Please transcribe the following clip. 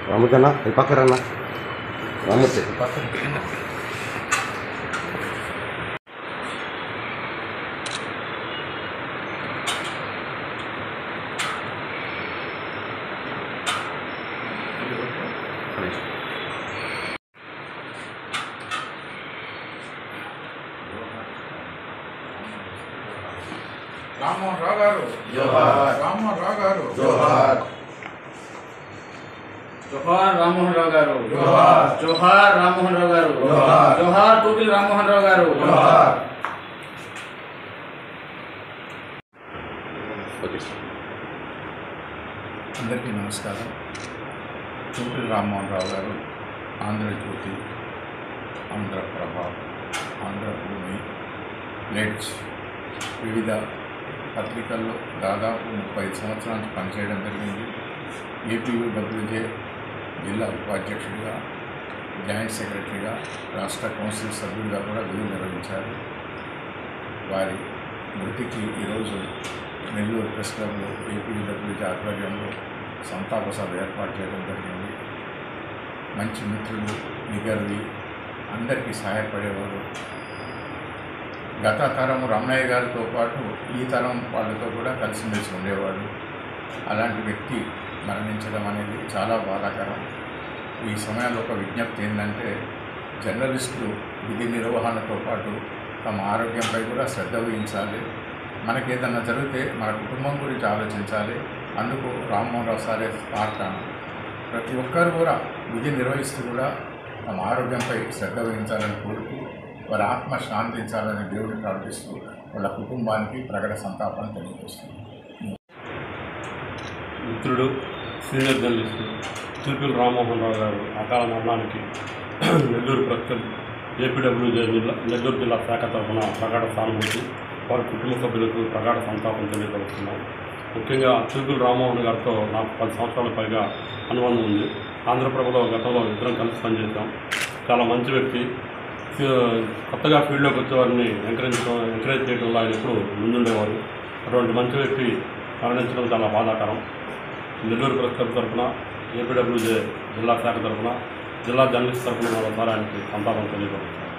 రామూర్తన్నా ఈ పక్క రన్నా రామూర్తి రామ్మోహన్ రావు గారు జోహార్. రామ్మోహన్ రావు గారు జోహార్. జోహార్ రామ్మోహన్ రావు గారు జోహార్. జోహార్ రామ్మోహన్ రావు గారు జోహార్. జోహార్ టూపిల్ రామ్మోహన్ రావు గారు జోహార్. అందరికీ నమస్కారం. టూపిల్ రామ్మోహన్ రావు గారు ఆంధ్రజ్యోతి, ఆంధ్రప్రభ, ఆంధ్రభూమి, నెట్స్ వివిధ పత్రికల్లో దాదాపు 30 సంవత్సరాలు పనిచేయడం జరిగింది. ఏపీయూడబ్ల్యూజే జిల్లా ఉపాధ్యక్షుడిగా, జాయింట్ సెక్రటరీగా, రాష్ట్ర కౌన్సిల్ సభ్యుడిగా కూడా విధులు నిర్వహించారు. వారి మృతికి ఈరోజు నెల్లూరు ప్రెస్ క్లబ్లో ఏపీయూడబ్ల్యూజే ఆధ్వర్యంలో సంతాప సభ ఏర్పాటు చేయడం జరిగింది. మంచి మిత్రులు, నిగర్వి, అందరికీ సహాయపడేవారు. గత తరం రమణయ్య గారితో పాటు ఈ తరం వాళ్ళతో కూడా కలిసిమెలిసి ఉండేవాడు. అలాంటి వ్యక్తి మరణించడం అనేది చాలా బాధాకరం. ఈ సమయంలో ఒక విజ్ఞప్తి ఏంటంటే, జర్నలిస్టులు విధి నిర్వహణతో పాటు తమ ఆరోగ్యంపై కూడా శ్రద్ధ వహించాలి. మనకి ఏదన్నా జరిగితే మన కుటుంబం గురించి ఆలోచించాలి. అందుకు రామ్మోహన్ రావు సారే పాత్రను ప్రతి ఒక్కరు కూడా విధి నిర్వహిస్తూ కూడా తమ ఆరోగ్యంపై శ్రద్ధ వహించాలని కోరుతూ, వారి ఆత్మ శాంతించాలని దేవుడిని ప్రార్థిస్తూ వాళ్ళ కుటుంబానికి ప్రకట సంతాపాన్ని తెలియజేస్తుంది. మిత్రుడు, సీనియర్ జర్నలిస్టు టూపిల్ రామ్మోహన్ రావు గారు అకాల మరణానికి నెల్లూరు ప్రస్తుతం ఏపీడబ్ల్యూజే నెల్లూరు జిల్లా శాఖ తరఫున ప్రగాఢ సానుభూతి, వారి కుటుంబ సభ్యులకు ప్రగాఢ సంతాపం తెలియపరుస్తున్నాం. ముఖ్యంగా టూపిల్ రామ్మోహన్ గారితో నాకు 10 సంవత్సరాల పైగా అనుబంధం ఉంది. ఆంధ్రప్రభలో గతంలో ఇద్దరం కలిసి పనిచేశాం. చాలా మంచి వ్యక్తి. కొత్తగా ఫీల్డ్లోకి వచ్చే వారిని ఎంకరేజ్ చేయడంలో ఆయన ఎప్పుడు ముందుండేవారు. అటువంటి మంచి వ్యక్తి మరణించడం చాలా బాధాకరం. నెల్లూరు ప్రెస్ క్లబ్ తరఫున, ఏపీడబ్ల్యూజే జిల్లా శాఖ తరఫున, జిల్లా జర్నలిస్ట్ తరఫున మరోసారి ఆయనకి సంతాపం తెలియపరుస్తున్నాం.